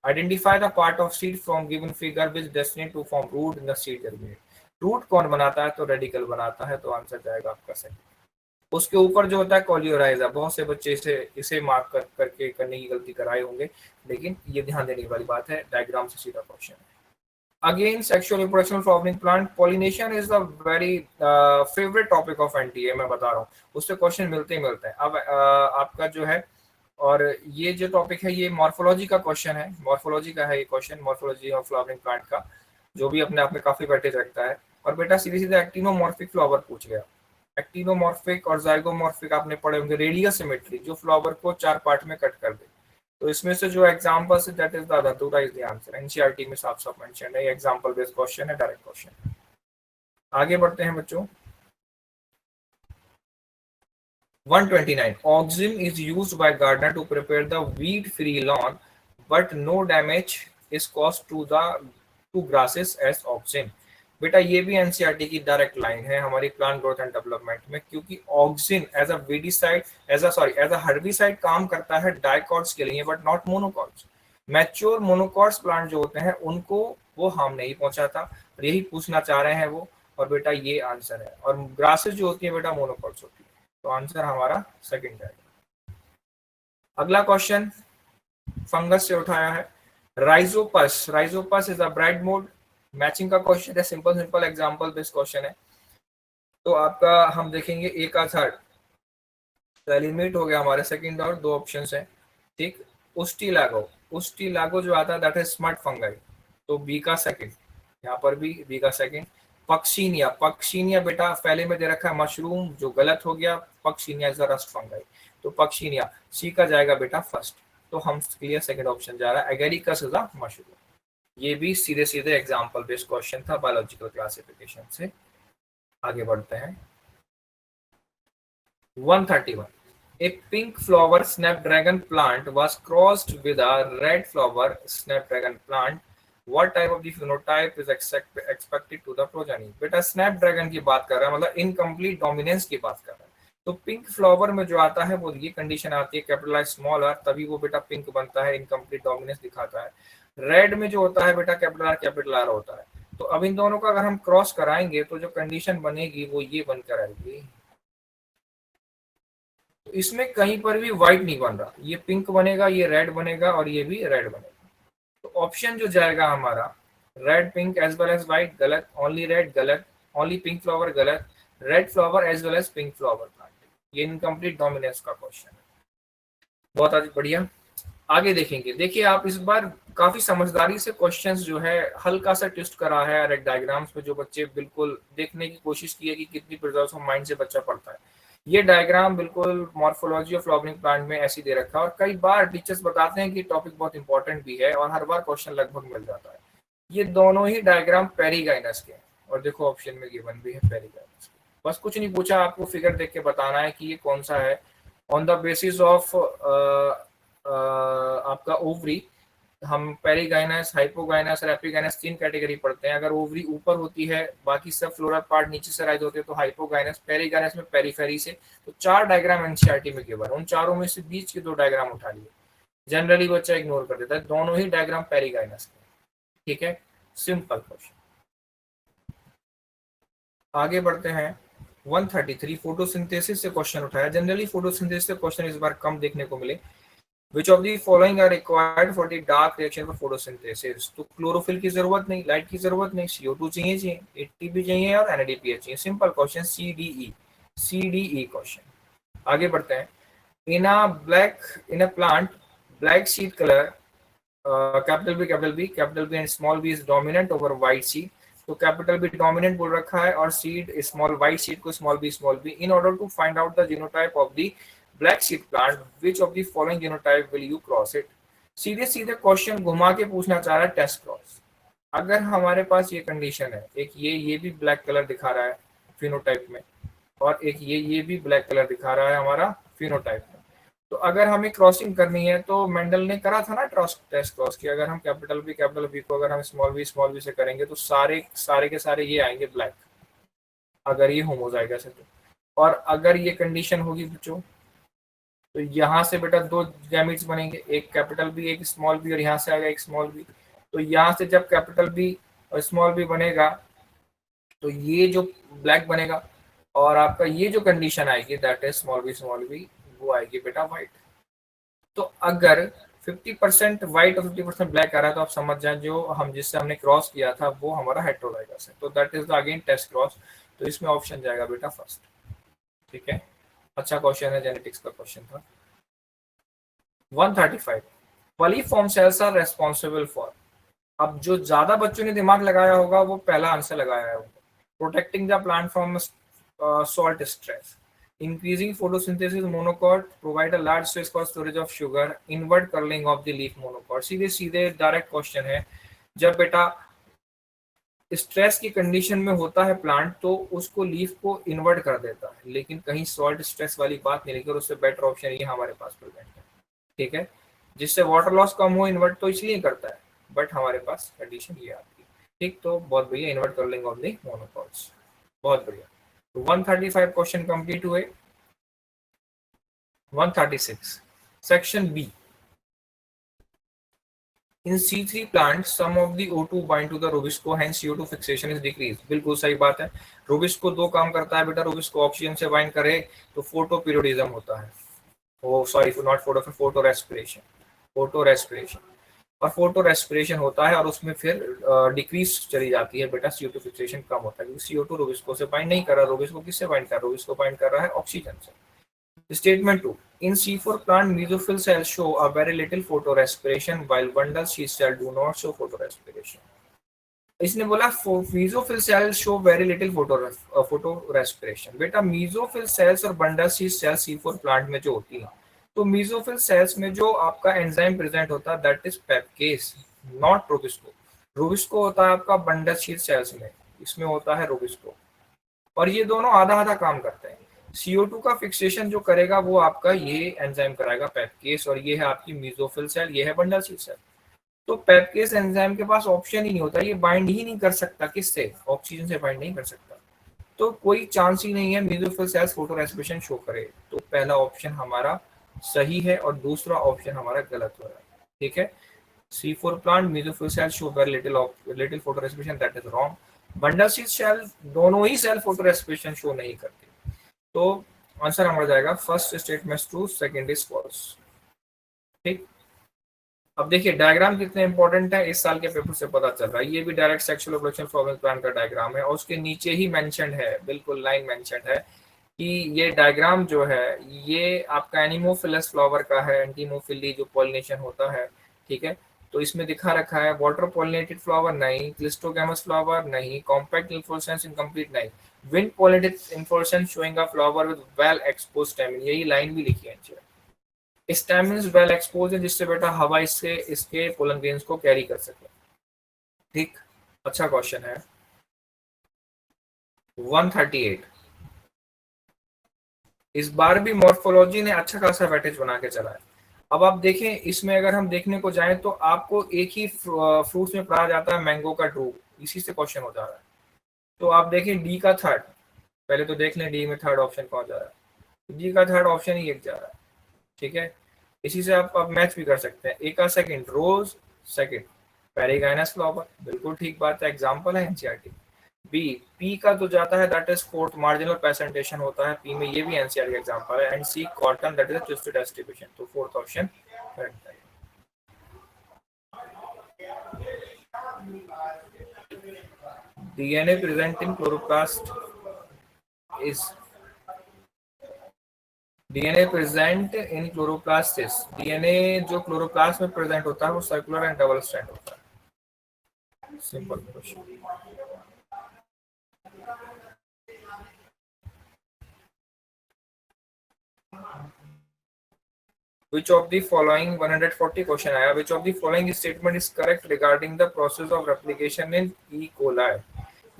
identify the part of seed from given figure which destiny to form root in the seed germinate. Root कौन बनाता है, तो रेडिकल बनाता है, तो आंसर जाएगा आपका सही। उसके ऊपर जो होता है कॉलियोराइजा, बहुत से बच्चे इसे मार्क करके करने की गलती कराए होंगे, लेकिन ये ध्यान देने वाली बात है, डायग्राम से सीधा क्वेश्चन है। Again, sexual reproduction flowering plant pollination is the very favorite topic of NTA, मैं बता रहा हूँ, उससे क्वेश्चन मिलते ही मिलते हैं। अब आपका जो है, और ये जो टॉपिक है ये मॉर्फोलॉजी का क्वेश्चन है, मॉर्फोलॉजी का है ये question, morphology of flowering plant का, जो भी अपने आप में काफी वेटेज रखता है। और बेटा सीधे सीधे एक्टिनोमॉर्फिक फ्लावर पूछ गया। एक्टिनोमॉर्फिक और जाइगोमॉर्फिक आपने पढ़े होंगे, रेडियस सिमेट्री, जो फ्लावर को 4 पार्ट में कट कर दे। तो इसमें से जो एग्जांपल्स है that is the datura is the answer. NCERT में साफ साफ मेंशन है, ये एग्जांपल बेस्ड क्वेश्चन है, डायरेक्ट क्वेश्चन। आगे बढ़ते हैं बच्चों। 129, auxin is used by gardener to prepare the weed free lawn but no damage is caused to grasses as auxin. बेटा ये भी एनसीईआरटी की डायरेक्ट लाइन है हमारी प्लांट ग्रोथ एंड डेवलपमेंट में, क्योंकि auxin as a weedicide as a herbicide काम करता है डाइकॉट्स के लिए but not monocots. Mature monocots plant जो होते हैं उनको वो हार्म नहीं पहुंचाता, और यही पूछना चाह रहे हैं वो, और बेटा ये आंसर है। और ग्रासेस जो होती है बेटा मोनोकॉट्स होती है, तो आंसर हमारा सेकंड है। अगला क्वेश्चन फंगस से उठाया है, Rhizopus. Rhizopus is a bright mode, matching का क्वेश्चन है, simple simple example based question है। तो आपका हम देखेंगे ए का थर्ड, एलिमिनेट हो गया हमारे सेकंड, और दो ऑप्शन है, ठीक। उस्टिलागो, उस्टिलागो जो आता है दैट इज स्मट फंगाई, तो बी का सेकंड, यहाँ पर भी बी का सेकंड। पक्सीनिया, पक्सीनिया बेटा पहले में दे रखा है मशरूम, जो गलत हो गया, Puccinia is the rust fungi, तो पक्सीनिया सी का जाएगा बेटा फर्स्ट। तो हम क्लियर सेकंड ऑप्शन जा रहा है, एगेरिकस इज अ मशरूम। ये भी सीधे सीधे एग्जांपल बेस्ड क्वेश्चन था बायोलॉजिकल क्लासिफिकेशन से। आगे बढ़ते हैं 131, a pink flower snapdragon plant was crossed with a red flower snapdragon plant. What type of the phenotype is expected to the progeny? बेटा स्नैपड्रैगन की बात कर रहा है, मतलब इनकम्प्लीट डोमिनेंस की बात कर रहा है। तो पिंक फ्लावर में जो आता है वो ये कंडीशन आती है, कैपिटल स्मॉल आर, तभी वो बेटा पिंक बनता है, इनकम्प्लीट डोमिनेंस दिखाता है। रेड में जो होता है बेटा कैपिटल आर होता है। तो अब इन दोनों का अगर हम क्रॉस कराएंगे तो जो कंडीशन बनेगी वो ये बनकर आएगी। तो इसमें कहीं पर भी व्हाइट नहीं बन रहा, ये पिंक बनेगा, ये रेड बनेगा, और ये भी रेड बनेगा। तो ऑप्शन जो जाएगा हमारा red pink as well as white गलत, ओनली रेड गलत, ओनली पिंक फ्लावर गलत, red flower as well as pink flower plant, ये इनकम्प्लीट डोमिनेंस का क्वेश्चन है। बहुत आज बढ़िया। आगे देखेंगे, देखिए आप इस बार काफी समझदारी से क्वेश्चंस जो है हल्का सा ट्विस्ट करा है, और एक डायग्राम्स में जो बच्चे बिल्कुल देखने की कोशिश की है कि कितनी प्रिजर्व ऑफ माइंड से बच्चा पढ़ता है। ये डायग्राम बिल्कुल मॉर्फोलॉजी ऑफ फ्लावरिंग प्लांट में ऐसी दे रखा है, और कई बार टीचर्स बताते हैं कि टॉपिक बहुत इंपॉर्टेंट भी है, और हर बार क्वेश्चन लगभग मिल जाता है। ये दोनों ही डायग्राम पेरीगाइनस के हैं, और देखो ऑप्शन में गिवन भी है पेरीगाइनस के। बस कुछ नहीं पूछा, आपको फिगर देख के बताना है कि ये कौन सा है। ऑन द बेसिस ऑफ आपका ओवरी, हम पेरीगाइनस, हाइपोगाइनस और एपिगाइनस तीन कैटेगरी पढ़ते हैं। अगर ओवरी ऊपर होती है, बाकी सब फ्लोरल पार्ट नीचे से राइज होते हैं, तो हाइपोगाइनस, पेरीगाइनस में पेरीफेरी से। तो चार डायग्राम एनसीईआरटी में गिवन, उन चारों में से बीच के दो डायग्राम उठा लिए, जनरली बच्चा इग्नोर कर देता है, दोनों ही डायग्राम पेरीगाइनस के, ठीक है। Simple question. आगे बढ़ते हैं 133, फोटोसिंथेसिस से क्वेश्चन उठाया। जनरली फोटोसिंथेसिस से क्वेश्चन इस बार कम देखने को मिले। Which of the following are required for the dark reaction for photosynthesis? तो क्लोरोफिल की जरूरत नहीं, लाइट की जरूरत नहीं, CO2 चाहिए, ATP चाहिए, और NADPH चाहिए। Simple question, CDE question. आगे बढ़ते हैं, in a plant black seed colour, capital B and small b is dominant over white seed. तो कैपिटल बी डोमिनेंट बोल रखा है, और सीड स्मॉल वाइट सीड को small b. In order to find out the genotype of the black seed plant, which of the following genotype will you cross it? सीधे सीधे question घुमा के पूछना चाह रहा है, टेस्ट क्रॉस। अगर हमारे पास ये कंडीशन है, एक ये भी ब्लैक कलर दिखा रहा है फिनोटाइप में, और एक ये भी ब्लैक कलर दिखा रहा है हमारा फिनोटाइप में। तो अगर हमें क्रॉसिंग करनी है, तो मेंडल ने करा था ना टेस्ट क्रॉस की, अगर हम कैपिटल बी को अगर हम स्मॉल बी से करेंगे, तो सारे के सारे ये आएंगे ब्लैक, अगर ये होमोजाइगस है तो। और अगर ये कंडीशन होगी बच्चों, तो यहाँ से बेटा दो गैमेट्स बनेंगे, एक कैपिटल बी एक स्मॉल बी, और यहाँ से आएगा एक स्मॉल बी। तो यहाँ से जब कैपिटल बी और स्मॉल बी बनेगा, तो ये जो ब्लैक बनेगा, और आपका ये जो कंडीशन आएगी दैट इज स्मॉल बी, वो आएगी बेटा व्हाइट। तो अगर 50% व्हाइट और 50% ब्लैक आ रहा है, तो आप समझ जाए जो हम जिससे हमने क्रॉस किया था वो हमारा हेटेरोजाइगस है, तो that is the again test cross. तो इसमें ऑप्शन जाएगा बेटा फर्स्ट, ठीक है। अच्छा क्वेश्चन है, जेनेटिक्स का क्वेश्चन था। 135, polyform cells are responsible for. अब जो ज्यादा बच्चों ने दिमाग लगाया होगा वो पहला आंसर लगाया है, protecting the plant from salt stress, increasing photosynthesis monocot, provide a large space for storage of sugar, invert curling of the leaf monocot। सीधे सीधे डायरेक्ट क्वेश्चन है, जब बेटा स्ट्रेस की कंडीशन में होता है प्लांट, तो उसको लीफ को इन्वर्ट कर देता है, लेकिन कहीं सॉल्ट स्ट्रेस वाली बात नहीं लिखी, और उससे बेटर ऑप्शन ये हमारे पास प्रेजेंट है, ठीक है। जिससे वाटर लॉस कम हो, इन्वर्ट तो इसलिए करता है, बट हमारे पास कंडीशन ये आती है, ठीक। तो बहुत बढ़िया, invert curling of the monocots, बहुत बढ़िया। 135 क्वेश्चन कंप्लीट हुए। 136, section B, In C3 plants, some of the O2 bind to the Rubisco, hence CO2 fixation is decreased. बिल्कुल सही बात है. Rubisco दो काम करता है बेटा. Rubisco ऑक्सीजन से बाइंड करे तो फोटो पीरियोडिज्म होता है. Oh sorry, not photorespiration. Photorespiration और फोटो रेस्पिरेशन होता है और उसमें फिर डिक्रीज चली जाती है बेटा. CO2 फिक्सेशन कम होता है क्योंकि CO2 Rubisco से बाइंड नहीं कर रहा. Rubisco किससे बाइंड कर रहा है? Rubisco बाइंड कर रहा है ऑक्सीजन से. Statement 2. In C4 plant, mesophyll cells show a very little photorespiration, while bundle sheath cells do not show photorespiration. इसने बोला mesophyll cells show very little photorespiration. बेटा mesophyll cells और bundle sheath cells C4 plant में जो होती है, तो mesophyll cells में जो आपका एंजाइम प्रेजेंट होता है that is पेपकेस, not Rubisco. Rubisco होता है आपका bundle sheath cells में, इसमें होता है Rubisco. और ये दोनों आधा आधा काम करते हैं. CO2 का फिक्सेशन जो करेगा वो आपका ये एंजाइम कराएगा पेपकेस, और ये है आपकी मेसोफिल सेल, ये है बंडल शीथ सेल. तो पेपकेस एंजाइम के पास ऑप्शन ही नहीं होता, ये बाइंड ही नहीं कर सकता. किससे? ऑक्सीजन से बाइंड नहीं कर सकता. तो कोई चांस ही नहीं है mesophyll cells photo respiration show करे. तो पहला ऑप्शन हमारा सही है और दूसरा ऑप्शन हमारा गलत हो रहा है. ठीक है. C4 plant mesophyll cells show very little photorespiration, that is wrong. Bundle sheath cell दोनों ही सेल फोटो रेस्पिरेशन शो नहीं करते. तो आंसर हमारा जाएगा first statement true, second is false. ठीक. अब देखिए डायग्राम कितने इंपॉर्टेंट है, इस साल के पेपर से पता चल रहा है. ये भी direct sexual reproduction formation plan का डायग्राम है और उसके नीचे ही मेंशन्ड है, बिल्कुल लाइन मेंशन्ड है कि ये डायग्राम जो है ये आपका एनिमोफिलस फ्लावर का है. एंटीमोफिली जो पॉलिनेशन होता है. ठीक है. तो इसमें दिखा रखा है वाटर पॉलिनेटेड फ्लावर नहीं, क्लिस्टोगैमस फ्लावर नहीं, कॉम्पैक्ट इन्फ्लोरेसेंस इनकम्प्लीट नहीं, wind pollinated inflorescence showing a flower with well exposed stamen. यही लाइन भी लिखी है. स्टेमिन्स वेल एक्सपोज है जिससे बेटा हवा इससे इसके पोलन ग्रेन्स को कैरी कर सके. ठीक. अच्छा क्वेश्चन है 138. इस बार भी मॉर्फोलॉजी ने अच्छा खासा वेटेज बना के चला है. अब आप देखें इसमें अगर हम देखने को जाएं तो आपको एक ही फ्रूट्स में पढ़ा जाता है मैंगो का ड्रूप, इसी से क्वेश्चन हो जा रहा है. तो आप देखें डी का थर्ड, पहले तो देख लें डी में थर्ड ऑप्शन कौन जा रहा है. डी का थर्ड ऑप्शन ही एक जा रहा है. ठीक है. इसी से आप मैच भी कर सकते हैं. ए का सेकंड रोज, सेकंड पेरिगाइनस फ्लावर, बिल्कुल ठीक बात है, एग्जांपल है एनसीईआरटी. बी पी का तो जाता है that is fourth marginal presentation होता है पी में, ये भी एनसीईआरटी का एग्जांपल है. And sea cotton that is twisted distribution. तो फोर्थ ऑप्शन करेक्ट है. DNA present in chloroplast is DNA present in chloroplast. DNA जो क्लोरोप्लास्ट में प्रेजेंट होता है वो सर्कुलर एंड डबल स्ट्रैंड होता है. Simple question. Which of the following 140 question आया. Which of the following statement is correct regarding the process of replication in E. coli?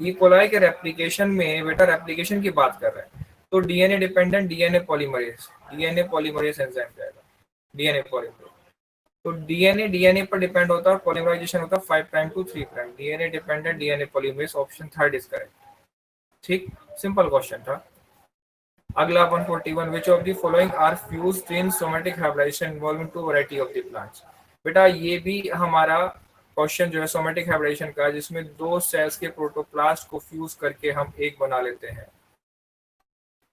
E. coli के replication में बेटा रेप्लिकेशन की बात कर रहे हैं तो DNA dependent DNA polymerase enzyme जाएगा. DNA polymerase. तो डीएनए पर डिपेंड होता है, पॉलीमराइजेशन होता है 5 prime to 3 prime. DNA dependent DNA polymerase option third is correct. ठीक. सिंपल क्वेश्चन था. अगला 141. Which of the following are fused in somatic hybridization involving two variety of the plants? बेटा ये भी हमारा क्वेश्चन जो है सोमेटिक हाइब्रिडाइजेशन का, जिसमें दो सेल्स के प्रोटोप्लास्ट को फ्यूज करके हम एक बना लेते हैं.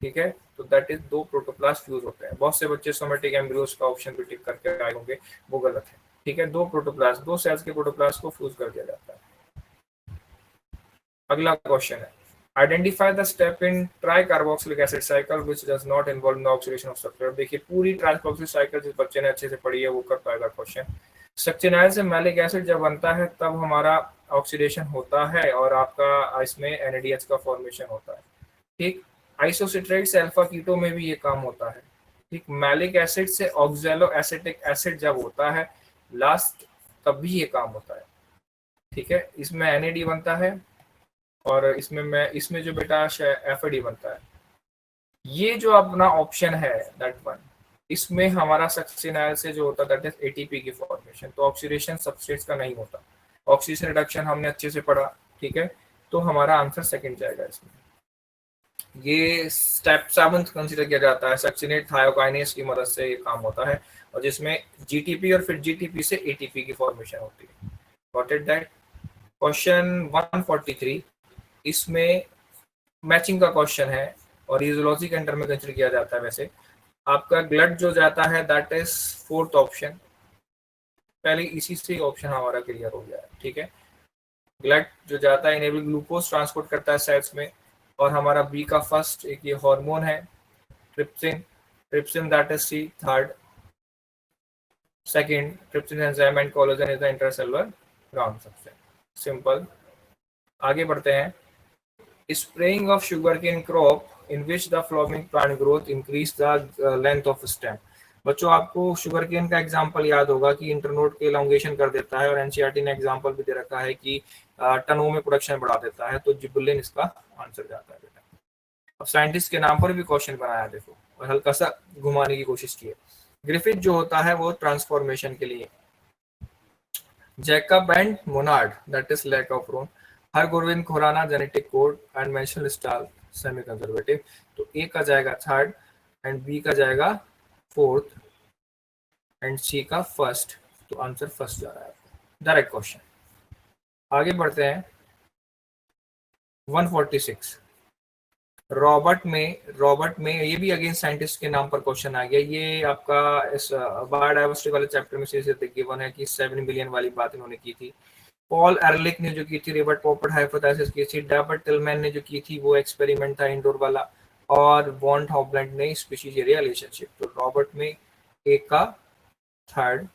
ठीक है. तो दैट इज दो प्रोटोप्लास्ट फ्यूज होते हैं. बहुत से बच्चे सोमेटिक एम्ब्रियोस का ऑप्शन भी टिक करके आए होंगे, वो गलत है. ठीक है. दो प्रोटोप्लास्ट, दो सेल्स के प्रोटोप्लास्ट को फ्यूज कर दिया जाता है. अगला क्वेश्चन है Identify the step in tricarboxylic acid cycle which does not involve the oxidation of structure. देखिए पूरी ट्रांसबॉक्सिल साइकिल जिस बच्चे ने अच्छे से पढ़ी है वो कर पाएगा क्वेश्चन. सक्सिनाइल से मैलिक एसिड जब बनता है तब हमारा ऑक्सीडेशन होता है और आपका इसमें NADH का फॉर्मेशन होता है. ठीक. आइसोसिट्रेट से अल्फा कीटो में भी ये काम होता है. ठीक. मैलिक एसिड से ऑक्सैलो एसिटिक एसिड जब होता है लास्ट तब भी ये काम होता है. ठीक है. इसमें NAD बनता है और इसमें जो बेटा एफडी बनता है. ये जो अपना ऑप्शन है दैट वन, इसमें हमारा सक्सिनाइल से जो होता है दैट इज एटीपी की फॉर्मेशन. तो ऑक्सीडेशन सबस्ट्रेट्स का नहीं होता. ऑक्सीजन रिडक्शन हमने अच्छे से पढ़ा. ठीक है. तो हमारा आंसर सेकंड जाएगा इसमें. ये स्टेप 7 कंसीडर किया जाता है. सक्सिनेट थायोकाइनेज की मदद से ये काम होता है और जिसमें जीटीपी और फिर जीटीपी से एटीपी की फॉर्मेशन होती है। Got it that? क्वेश्चन 143, इसमें मैचिंग का क्वेश्चन है और ये जूलॉजी के अंडर में कंसिडर किया जाता है। वैसे आपका ग्लड जो जाता है दैट इज फोर्थ ऑप्शन, पहले इसी से ऑप्शन हमारा क्लियर हो गया है, ठीक है। ग्लड जो जाता है इनेबल ग्लूकोज ट्रांसपोर्ट करता है सेल्स में, और हमारा बी का फर्स्ट एक ये हार्मोन है trypsin, trypsin that is C third, second trypsin enzyme and collagen is the intercellular ground substance. Simple. आगे बढ़ते हैं। Spraying of sugarcane crop in which the flowering plant growth increase the length of stem. बच्चों आपको sugar cane का example याद होगा कि internode के एलोंगेशन कर देता है, और एनसीईआरटी ने एग्जाम्पल भी दे रखा है कि टनों में प्रोडक्शन बढ़ा देता है, तो जिबुलिन इसका आंसर जाता है बेटा। अब साइंटिस्ट के नाम पर भी क्वेश्चन बनाया देखो, और हल्का सा घुमाने की कोशिश की है। ग्रिफिथ जो होता है वो ट्रांसफॉर्मेशन के लिए, Jacob and Monod that is lac operon, Hargobind Khorana genetic code and Meselson Stahl semiconservative. तो ए का जाएगा थर्ड एंड बी का जाएगा फोर्थ एंड सी का फर्स्ट, तो आंसर फर्स्ट जा रहा है डायरेक्ट क्वेश्चन। आगे बढ़ते हैं 146, रॉबर्ट में ये भी अगेन साइंटिस्ट के नाम पर क्वेश्चन आ गया। ये आपका इस बायोडाइवर्सिटी वाले चैप्टर में से गिवन है कि 7 बिलियन वाली बात इन्होंने की थी। पॉल एरलिक ने जो की थी रॉबर्ट पॉपट हाइपोथेसिस की थी, डेविड टिलमैन ने जो की थी वो एक्सपेरिमेंट था इंडोर वाला, और वॉन हॉबलैंड ने स्पीशीज एरिया रिलेशनशिप। तो रॉबर्ट में ए का थर्ड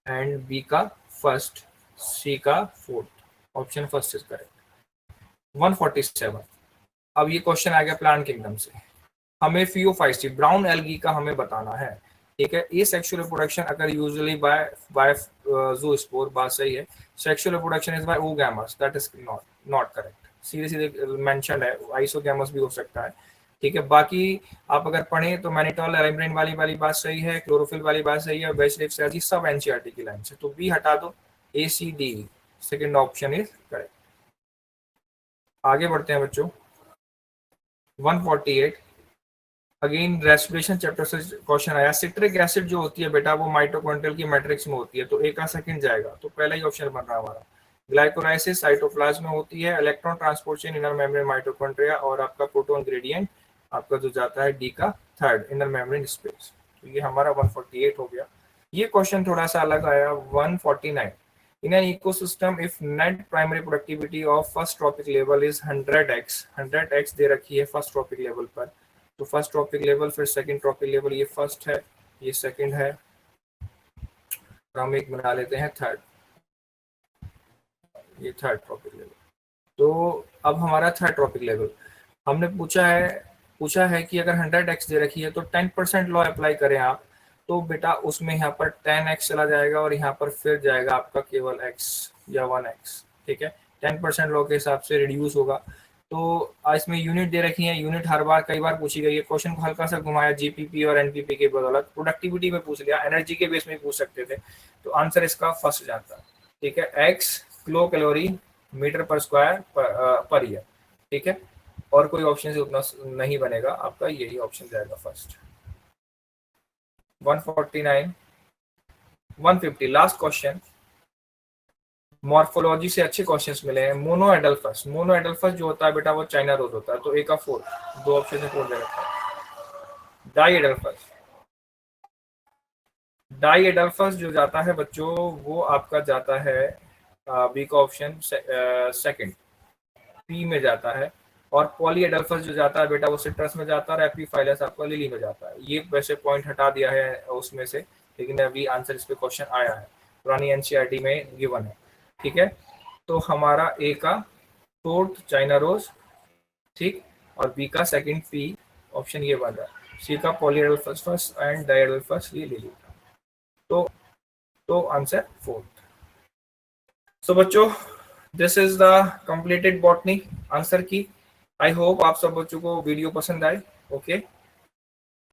एंड बी का फर्स्ट, सी का fourth, option first is correct. 147, अब ये क्वेश्चन आ गया प्लांट किंगडम से। हमें फियोफाइसी ब्राउन एल्गी का हमें बताना है, ठीक है। ये सेक्सुअल रिप्रोडक्शन अगर यूजुअली बाय ज़ूस्पोर, बात सही है। Sexual reproduction is by oogamous, that is not correct. सीधे सीधे मेंशन है, आइसोगैमस भी हो सकता है, ठीक है। बाकी आप अगर पढ़ें तो मैनिटोल एराइब्रेन वाली बात सही है, क्लोरोफिल वाली बात सही है, वेजिटेटिव सब एनसीईआरटी की लाइन से। तो बी हटा दो, A C D second option is correct. आगे बढ़ते हैं बच्चों 148, अगेन रेस्पिरेशन चैप्टर से क्वेश्चन आया। सिट्रिक एसिड जो होती है बेटा वो माइटोकॉन्ड्रियल की मैट्रिक्स में होती है, तो ए का सेकंड जाएगा, तो पहला ही ऑप्शन बन रहा है हमारा। ग्लाइकोलाइसिस साइटोप्लाज्म में होती है, electron transportation inner membrane mitochondria, और आपका प्रोटॉन ग्रेडियंट आपका जो जाता है डी का थर्ड इनर मेम्ब्रेन स्पेस। तो ये हमारा 148 हो गया। ये क्वेश्चन थोड़ा सा अलग आया 149, in an ecosystem if net primary productivity of first trophic level is 100x दे रखी है फर्स्ट ट्रॉपिक लेवल पर, तो फर्स्ट ट्रॉपिक लेवल फिर सेकंड ट्रॉपिक लेवल, ये फर्स्ट है ये सेकंड है, हम एक बना लेते हैं थर्ड, ये थर्ड ट्रॉपिक लेवल। तो अब हमारा थर्ड ट्रॉपिक लेवल हमने पूछा है कि अगर 100x दे रखी है तो 10% लॉ अप्लाई करें आप, तो बेटा उसमें यहाँ पर 10x चला जाएगा और यहाँ पर फिर जाएगा आपका केवल x या 1x, ठीक है। 10% लॉ के हिसाब से रिड्यूस होगा। तो इसमें यूनिट दे रखी है, यूनिट हर बार कई बार पूछी गई है, क्वेश्चन को हल्का सा घुमाया जीपीपी और एनपीपी के बदौलत, प्रोडक्टिविटी में पूछ लिया, एनर्जी के बेस में पूछ सकते थे, तो आंसर इसका फर्स्ट जाता है, ठीक है। x किलो कैलोरी मीटर पर स्क्वायर पर ईयर, ठीक है, और कोई ऑप्शन से उतना नहीं बनेगा, आपका यही ऑप्शन जाएगा फर्स्ट। 149, 150 लास्ट क्वेश्चन, मॉर्फोलॉजी से अच्छे क्वेश्चंस मिले हैं। मोनोएडल्फस जो होता है बेटा वो चाइना रोज होता है, तो ए का 4, दो ऑप्शन से 4 दे रखा है। डाईएडल्फस जो जाता है बच्चों वो आपका जाता है बी का ऑप्शन सेकंड, पी में जाता है, और पॉलीएडल्फस जो जाता है बेटा वो सिट्रस में जाता है, और एपीफाइलस आपका लिली में जाता है। ये वैसे पॉइंट हटा दिया है उसमें से, लेकिन अभी आंसर इस पे क्वेश्चन आया है, पुरानी एनसीईआरटी में गिवन है, ठीक है। तो हमारा ए का फोर्थ चाइना रोज, ठीक, और बी का सेकंड पी, ऑप्शन ये बन रहा है। सी का पॉलीएडल्फस फर्स्ट एंड डाईएडल्फस ये लिली। तो आंसर फोर्थ। सो बच्चों this is the completed botany answer की। आई होप आप सब बच्चों को वीडियो पसंद आए। ओके